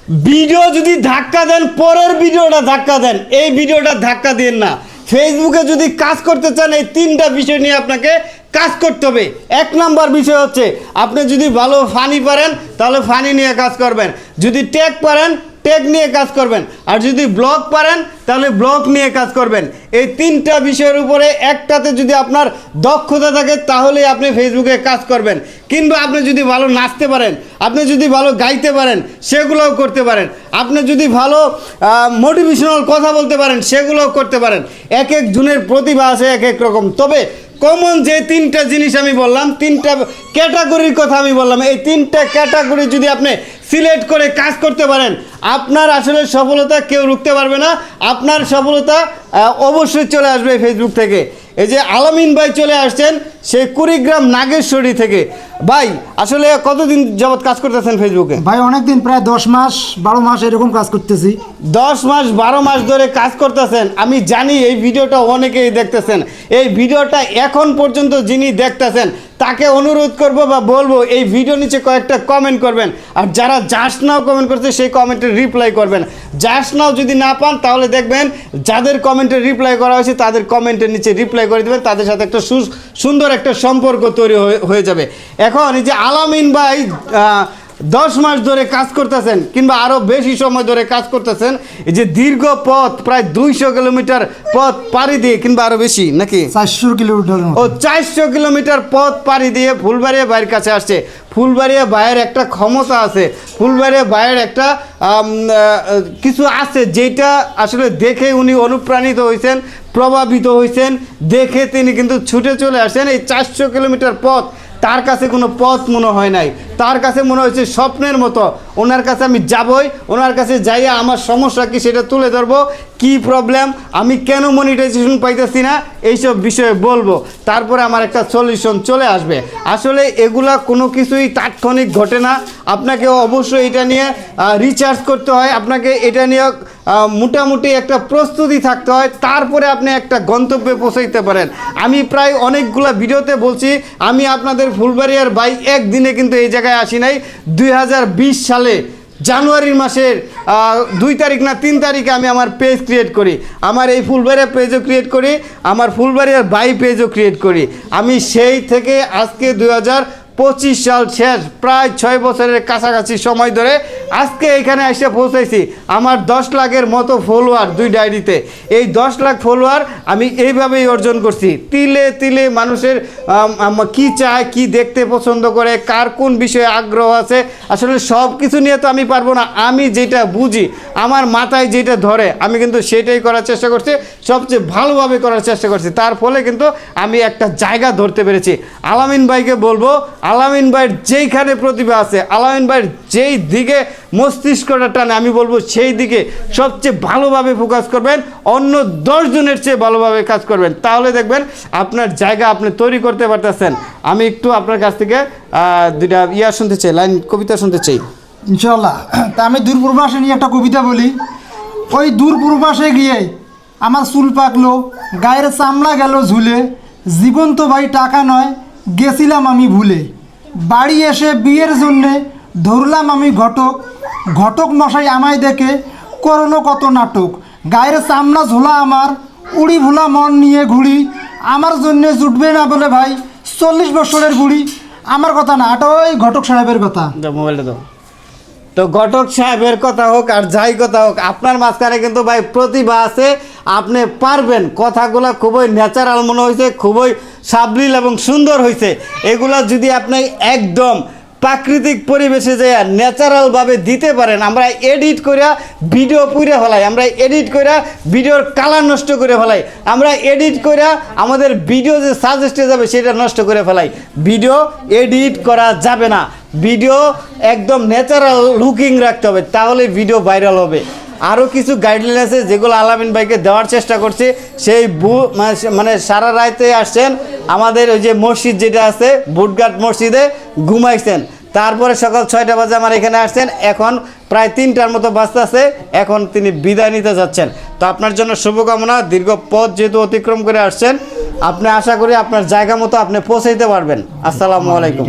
Video যদি ধাক্কা দেন, পরের ভিডিওটা ধাক্কা দেন, এই ভিডিওটা ধাক্কা দেন না। ফেসবুকে যদি কাজ করতে চান, এই তিনটা বিষয় নিয়ে আপনাকে কাজ করতে হবে। এক নাম্বার বিষয় হচ্ছে, আপনি যদি ভালো ফানি পারেন তাহলে ফানি নিয়ে কাজ করবেন, যদি টেক পারেন টেক নিয়ে কাজ করবেন, আর যদি ব্লগ পারেন তাহলে ব্লগ নিয়ে কাজ করবেন। এই তিনটা বিষয়ের উপরে একটাতে যদি আপনার দক্ষতা থাকে তাহলেই আপনি ফেসবুকে কাজ করবেন। কিংবা আপনি যদি ভালো নাচতে পারেন, আপনি যদি ভালো গাইতে পারেন, সেগুলোও করতে পারেন। আপনি যদি ভালো মোটিভেশনাল কথা বলতে পারেন, সেগুলোও করতে পারেন। এক এক জনের প্রতিভা আছে এক এক রকম। তবে কমন যে তিনটা জিনিস আমি বললাম, তিনটা ক্যাটাগরির কথা আমি বললাম, এই তিনটা ক্যাটাগরি যদি আপনি সিলেক্ট করে কাজ করতে পারেন, আপনার আসলে সফলতা কেউ রুখতে পারবে না। আপনার সফলতা অবশ্যই চলে আসবে ফেসবুক থেকে। এই যে আলামিন ভাই চলে আসছেন সেই কুড়িগ্রাম নাগেশ্বরী থেকে। ভাই আসলে কতদিন যাবত কাজ করতেছেন ফেসবুকে? ভাই অনেকদিন, প্রায় 10 মাস 12 মাস এরকম কাজ করতেছি। 10 মাস 12 মাস ধরে কাজ করতেছেন। আমি জানি এই ভিডিওটা অনেকেই দেখতেছেন। এই ভিডিওটা এখন পর্যন্ত যিনি দেখতেছেন তাকে অনুরোধ করব বা বলবো, এই ভিডিও নিচে কয়েকটা কমেন্ট করবেন। আর যারা জাস্ট নাও কমেন্ট করছে সেই কমেন্টে রিপ্লাই করবেন। জাস্ট নাও যদি না পান তাহলে দেখবেন যাদের কমেন্টে রিপ্লাই করা হয়েছে তাদের কমেন্টের নিচে রিপ্লাই করে দেবেন, তাদের সাথে একটা সুন্দর একটা সম্পর্ক তৈরি হয়ে যাবে। এখন এই যে আলামিন ভাই 10 মাস ধরে কাজ করতেছেন, কিংবা আরও বেশি সময় ধরে কাজ করতেছেন, এই যে দীর্ঘ পথ প্রায় 200 কিলোমিটার পথ পাড়ি দিয়ে, কিংবা আরও বেশি নাকি 400 কিলোমিটার, ও 400 কিলোমিটার পথ পাড়ি দিয়ে ফুলবাড়িয়া ভাইয়ের কাছে আসছে। ফুলবাড়িয়া ভাইয়ের একটা ক্ষমতা আছে, ফুলবাড়িয়া ভাইয়ের একটা কিছু আছে যেটা আসলে দেখে উনি অনুপ্রাণিত হয়েছেন, প্রভাবিত হয়েছেন। দেখে তিনি কিন্তু ছুটে চলে আসছেন। এই 400 কিলোমিটার পথ তার কাছে কোনো পথ মনে হয় নাই, তার কাছে মনে হয়েছে স্বপ্নের মতো। ওনার কাছে আমি যাবই, ওনার কাছে যাইয়া আমার সমস্যা কি সেটা তুলে ধরবো, কি প্রবলেম, আমি কেন মনিটাইজেশন পাইতেছি না, এইসব বিষয়ে বলবো। তারপরে আমার একটা সলিউশন চলে আসবে। আসলে এগুলা কোনো কিছুই তাৎক্ষণিক ঘটে না। আপনাকে অবশ্যই এটা নিয়ে রিচার্জ করতে হয়, আপনাকে এটা নিয়ে মোটামুটি একটা প্রস্তুতি থাকতে হয়, তারপরে আপনি একটা গন্তব্যে পৌঁছাইতে পারেন। আমি প্রায় অনেকগুলা ভিডিওতে বলছি, আমি আপনাদের ফুলবাড়িয়ার ভাই একদিনে কিন্তু এই জায়গায় আসি নাই। 2020 সালে জানুয়ারির মাসের 2 তারিখ না 3 তারিখে আমি আমার পেজ ক্রিয়েট করি। আমার এই ফুলবাড়িয়া পেজও ক্রিয়েট করি, আমার ফুলবাড়িয়ার ভাই পেজও ক্রিয়েট করি। আমি সেই থেকে আজকে 2025 সাল শেষ, প্রায় 6 বছরের কাছাকাছি সময় ধরে আজকে এখানে এসে পৌঁছাইছি। আমার 10 লাখের মতো ফলোয়ার 2 ডায়েরিতে। এই 10 লাখ ফলোয়ার আমি এইভাবেই অর্জন করছি। তিলে তিলে মানুষের কি চায়, কি দেখতে পছন্দ করে, কার কোন বিষয়ে আগ্রহ আছে, আসলে সব কিছু নিয়ে তো আমি পারবো না। আমি যেটা বুঝি, আমার মাথায় যেটা ধরে, আমি কিন্তু সেটাই করার চেষ্টা করছি, সবচেয়ে ভালোভাবে করার চেষ্টা করছি। তার ফলে কিন্তু আমি একটা জায়গা ধরতে পেরেছি। আলামিন ভাইকে বলবো, আলামিন ভাইয়ের যেইখানে প্রতিভা আছে, আলামিন ভাইয়ের যেই দিকে মস্তিষ্কটা টানে, আমি বলবো সেই দিকে সবচেয়ে ভালোভাবে ফোকাস করবেন, অন্য 10 জনের চেয়ে ভালোভাবে কাজ করবেন। তাহলে দেখবেন আপনার জায়গা আপনি তৈরি করতে পারতেছেন। আমি একটু আপনার কাছ থেকে 2টা শুনতে চাই, লাইন কবিতা শুনতে চাই ইনশাল্লাহ। তা আমি দূর পূর্বাসে নিয়ে একটা কবিতা বলি। ওই দূর পূর্বাসে গিয়ে আমার চুল পাকলো, গায়ের চামড়া গেল ঝুলে, জীবন তো ভাই টাকা নয়, গেছিলাম আমি ভুলে। বাড়ি এসে বিয়ের জন্যে ধরলাম আমি ঘটক, ঘটক মশাই আমায় দেখে করলো কত নাটক। গায়ের চামড়া ঝোলা আমার, উড়ি ভোলা মন নিয়ে ঘুরি, আমার জন্যে জুটবে না বলে ভাই 40 বছরের বুড়ি। আমার কথা না, এটা ওই ঘটক সাহেবের কথা। মোবাইলটা দাও। তো ঘটক সাহেবের কথা হোক আর যাই কথা হোক, আপনার মাঝখানে কিন্তু ভাই প্রতিভা আছে, আপনি পারবেন। কথাগুলো খুবই ন্যাচারাল মনে হয়েছে, খুবই সাবলীল এবং সুন্দর হয়েছে। এগুলা যদি আপনি একদম প্রাকৃতিক পরিবেশে যায় ন্যাচারালভাবে দিতে পারেন, আমরা এডিট করে ভিডিও পুড়ে ফেলাই, আমরা এডিট করে ভিডিওর কালার নষ্ট করে ফেলাই, আমরা এডিট করে আমাদের ভিডিও যে সাজেস্টে যাবে সেটা নষ্ট করে ফেলাই। ভিডিও এডিট করা যাবে না, ভিডিও একদম ন্যাচারাল লুকিং রাখতে হবে, তাহলে ভিডিও ভাইরাল হবে। আরও কিছু গাইডলাইন আছে যেগুলো আলামিন ভাইকে দেওয়ার চেষ্টা করছি। সেই মানে সারা রাতে আসছেন আমাদের ওই যে মসজিদ যেটা আছে বুটঘাট মসজিদে ঘুমাইছেন, তারপরে সকাল 6টা বাজে আমার এখানে আসছেন, এখন প্রায় 3টার মতো বাজতে আছে, এখন তিনি বিদায় নিতে যাচ্ছেন। তো আপনার জন্য শুভকামনা। দীর্ঘ পথ যেহেতু অতিক্রম করে আসছেন, আপনি আশা করি আপনার জায়গা মতো আপনি পৌঁছাইতে পারবেন। আসসালামু আলাইকুম।